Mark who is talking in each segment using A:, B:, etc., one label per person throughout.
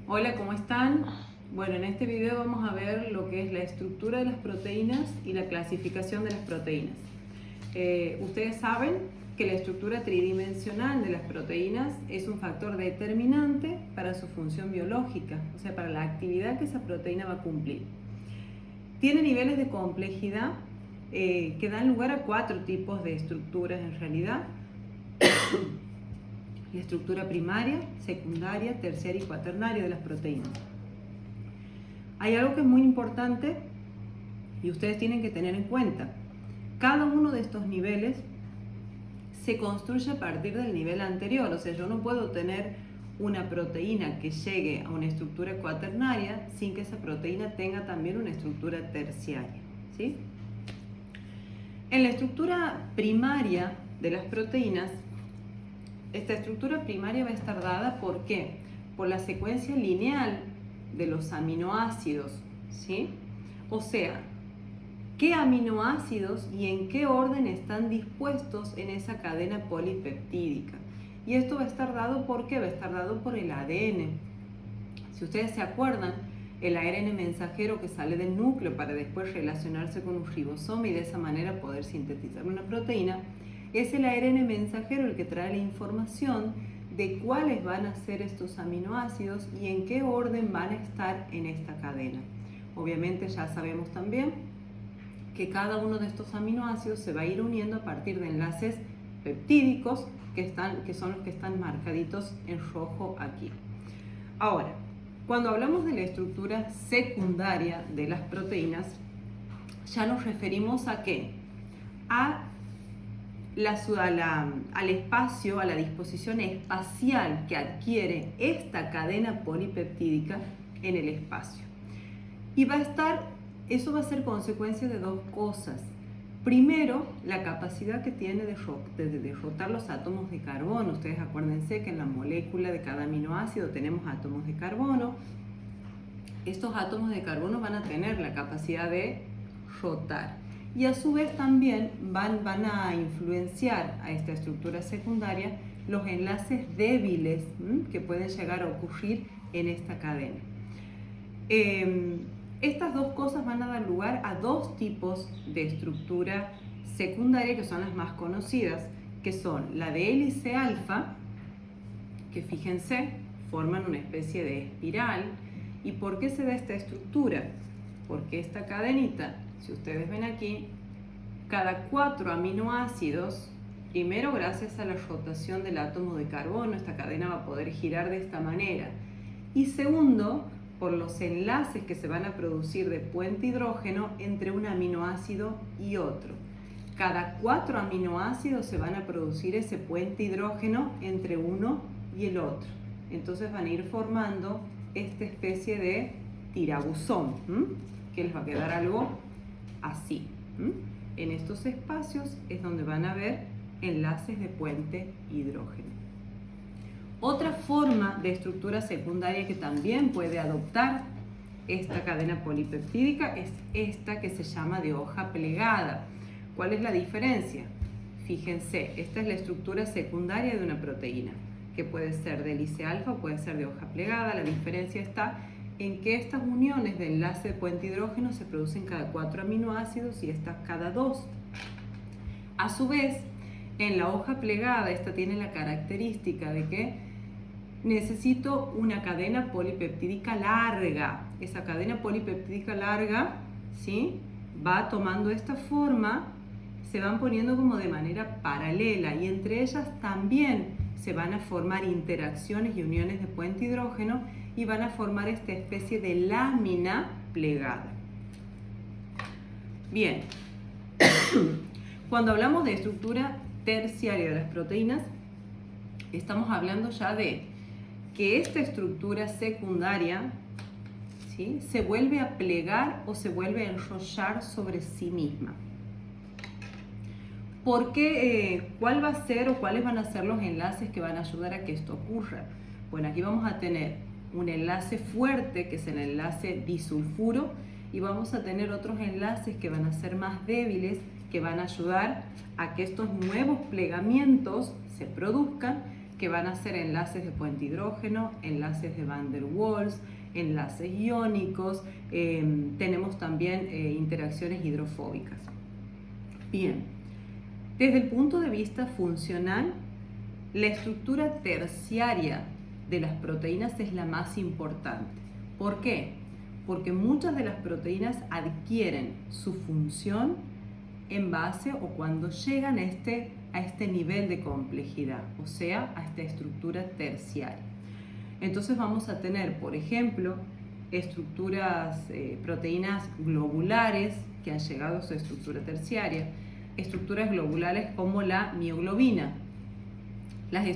A: Hola, ¿cómo están? Bueno, en este video vamos a ver lo que es la estructura de las proteínas y la clasificación de las proteínas. Ustedes saben que la estructura tridimensional de las proteínas es un factor determinante para su función biológica, o sea, para la actividad que esa proteína va a cumplir. Tiene niveles de complejidad que dan lugar a 4 tipos de estructuras en realidad. La estructura primaria, secundaria, terciaria y cuaternaria de las proteínas. Hay algo que es muy importante y ustedes tienen que tener en cuenta. Cada uno de estos niveles se construye a partir del nivel anterior. O sea, yo no puedo tener una proteína que llegue a una estructura cuaternaria sin que esa proteína tenga también una estructura terciaria, ¿sí? En la estructura primaria de las proteínas, esta estructura primaria va a estar dada ¿por qué? Por la secuencia lineal de los aminoácidos, ¿sí? O sea, qué aminoácidos y en qué orden están dispuestos en esa cadena polipeptídica. Y esto va a estar dado ¿por qué? Va a estar dado por el ADN. Si ustedes se acuerdan, el ARN mensajero que sale del núcleo para después relacionarse con un ribosoma y de esa manera poder sintetizar una proteína, es el ARN mensajero el que trae la información de cuáles van a ser estos aminoácidos y en qué orden van a estar en esta cadena. Obviamente ya sabemos también que cada uno de estos aminoácidos se va a ir uniendo a partir de enlaces peptídicos que son los que están marcaditos en rojo aquí. Ahora, cuando hablamos de la estructura secundaria de las proteínas, ya nos referimos ¿a qué? Al espacio, a la disposición espacial que adquiere esta cadena polipeptídica en el espacio. Y eso va a ser consecuencia de 2 cosas. Primero, la capacidad que tiene de derrotar los átomos de carbono. Ustedes acuérdense que en la molécula de cada aminoácido tenemos átomos de carbono. Estos átomos de carbono van a tener la capacidad de rotar. Y a su vez también van a influenciar a esta estructura secundaria los enlaces débiles que pueden llegar a ocurrir en esta cadena. Estas 2 cosas van a dar lugar a 2 tipos de estructura secundaria que son las más conocidas, que son la de hélice alfa, que fíjense, forman una especie de espiral. ¿Y por qué se da esta estructura? Porque esta cadenita, si ustedes ven aquí, cada 4 aminoácidos, primero gracias a la rotación del átomo de carbono, esta cadena va a poder girar de esta manera. Y segundo, por los enlaces que se van a producir de puente hidrógeno entre un aminoácido y otro. Cada 4 aminoácidos se van a producir ese puente hidrógeno entre uno y el otro. Entonces van a ir formando esta especie de tirabuzón, que les va a quedar algo así. En estos espacios es donde van a haber enlaces de puente hidrógeno. Otra forma de estructura secundaria que también puede adoptar esta cadena polipeptídica es esta que se llama de hoja plegada. ¿Cuál es la diferencia? Fíjense, esta es la estructura secundaria de una proteína, que puede ser de hélice alfa o puede ser de hoja plegada. La diferencia está en que estas uniones de enlace de puente hidrógeno se producen cada 4 aminoácidos y estas cada 2. A su vez, en la hoja plegada, esta tiene la característica de que necesito una cadena polipeptídica larga. Esa cadena polipeptídica larga, ¿sí?, va tomando esta forma, se van poniendo como de manera paralela y entre ellas también se van a formar interacciones y uniones de puente hidrógeno y van a formar esta especie de lámina plegada. Bien, cuando hablamos de estructura terciaria de las proteínas, estamos hablando ya de que esta estructura secundaria, ¿sí?, se vuelve a plegar o se vuelve a enrollar sobre sí misma. ¿Por qué? ¿Cuál va a ser o cuáles van a ser los enlaces que van a ayudar a que esto ocurra? Bueno, aquí vamos a tener un enlace fuerte, que es el enlace disulfuro, y vamos a tener otros enlaces que van a ser más débiles, que van a ayudar a que estos nuevos plegamientos se produzcan que van a ser enlaces de puente hidrógeno, enlaces de Van der Waals, enlaces iónicos, tenemos también interacciones hidrofóbicas. Bien, desde el punto de vista funcional, la estructura terciaria de las proteínas es la más importante. ¿Por qué? Porque muchas de las proteínas adquieren su función en base o cuando llegan a este nivel de complejidad, o sea, a esta estructura terciaria. Entonces vamos a tener, por ejemplo, proteínas globulares que han llegado a su estructura terciaria, estructuras globulares como la mioglobina. Las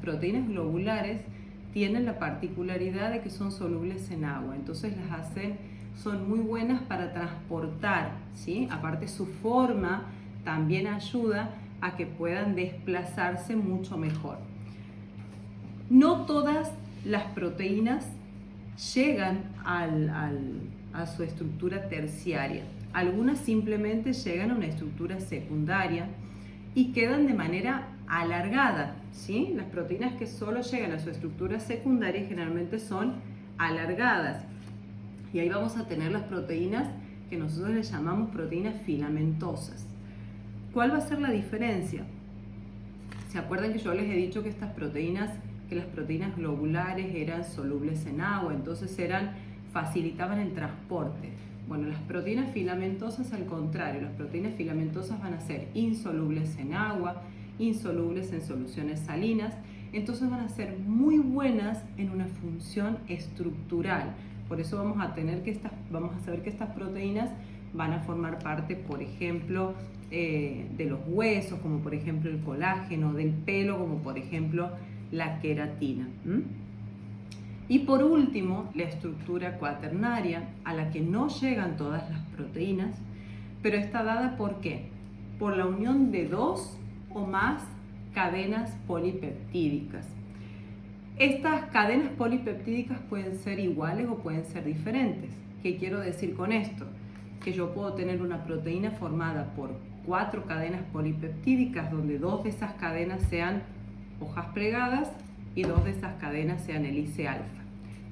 A: proteínas globulares tienen la particularidad de que son solubles en agua, entonces son muy buenas para transportar, ¿sí? Aparte su forma también ayuda a que puedan desplazarse mucho mejor. No todas las proteínas llegan a su estructura terciaria. Algunas simplemente llegan a una estructura secundaria y quedan de manera alargada, ¿sí? Las proteínas que solo llegan a su estructura secundaria generalmente son alargadas. Y ahí vamos a tener las proteínas que nosotros les llamamos proteínas filamentosas. ¿Cuál va a ser la diferencia? ¿Se acuerdan que yo les he dicho que las proteínas globulares eran solubles en agua, entonces facilitaban el transporte? Bueno, las proteínas filamentosas al contrario, las proteínas filamentosas van a ser insolubles en agua, insolubles en soluciones salinas, entonces van a ser muy buenas en una función estructural. Por eso vamos a saber que estas proteínas van a formar parte, por ejemplo, de los huesos, como por ejemplo el colágeno, del pelo, como por ejemplo la queratina. Y por último, la estructura cuaternaria, a la que no llegan todas las proteínas, pero está dada ¿por qué? Por la unión de 2 o más cadenas polipeptídicas. Estas cadenas polipeptídicas pueden ser iguales o pueden ser diferentes. ¿Qué quiero decir con esto? Que yo puedo tener una proteína formada por 4 cadenas polipeptídicas, donde 2 de esas cadenas sean hojas plegadas y 2 de esas cadenas sean hélice alfa.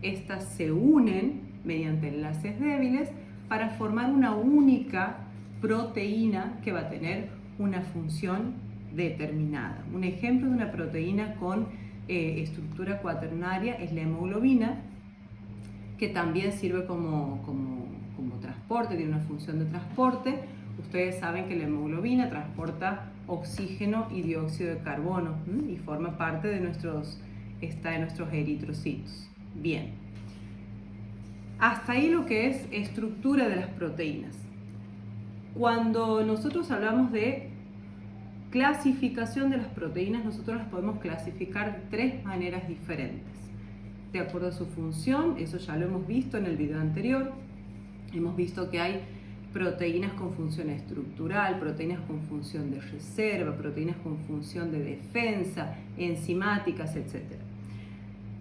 A: Estas se unen mediante enlaces débiles para formar una única proteína que va a tener una función determinada. Un ejemplo de una proteína con estructura cuaternaria es la hemoglobina, que también sirve como transporte, tiene una función de transporte. Ustedes saben que la hemoglobina transporta oxígeno y dióxido de carbono y forma parte de nuestros eritrocitos. Bien, hasta ahí lo que es estructura de las proteínas. Cuando nosotros hablamos de clasificación de las proteínas, nosotros las podemos clasificar de 3 maneras diferentes. De acuerdo a su función, eso ya lo hemos visto en el video anterior. Hemos visto que hay proteínas con función estructural, proteínas con función de reserva, proteínas con función de defensa, enzimáticas, etc.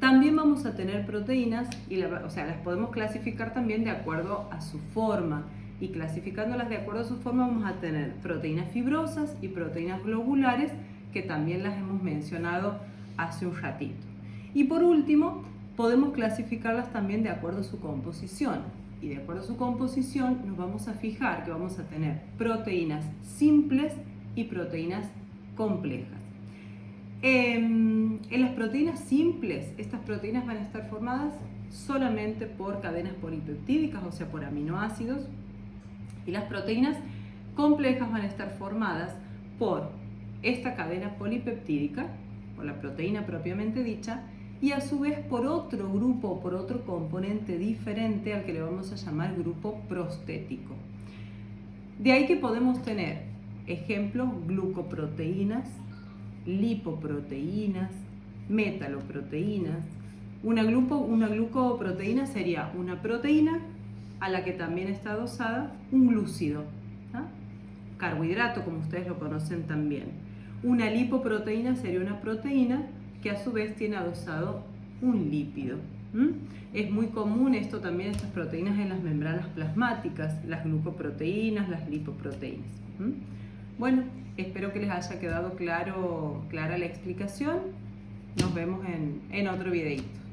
A: También vamos a tener proteínas, las podemos clasificar también de acuerdo a su forma. Y clasificándolas de acuerdo a su forma vamos a tener proteínas fibrosas y proteínas globulares, que también las hemos mencionado hace un ratito. Y por último, podemos clasificarlas también de acuerdo a su composición. Y de acuerdo a su composición nos vamos a fijar que vamos a tener proteínas simples y proteínas complejas. En las proteínas simples, estas proteínas van a estar formadas solamente por cadenas polipeptídicas, o sea, por aminoácidos. Y las proteínas complejas van a estar formadas por esta cadena polipeptídica, por la proteína propiamente dicha, y a su vez por otro grupo, por otro componente diferente al que le vamos a llamar grupo prostético. De ahí que podemos tener ejemplos: glucoproteínas, lipoproteínas, metaloproteínas. Una glucoproteína sería una proteína a la que también está adosada un glúcido, carbohidrato, como ustedes lo conocen también. Una lipoproteína sería una proteína que a su vez tiene adosado un lípido. Es muy común esto también, estas proteínas en las membranas plasmáticas, las glucoproteínas, las lipoproteínas. Bueno, Espero que les haya quedado clara la explicación. Nos vemos en otro videito.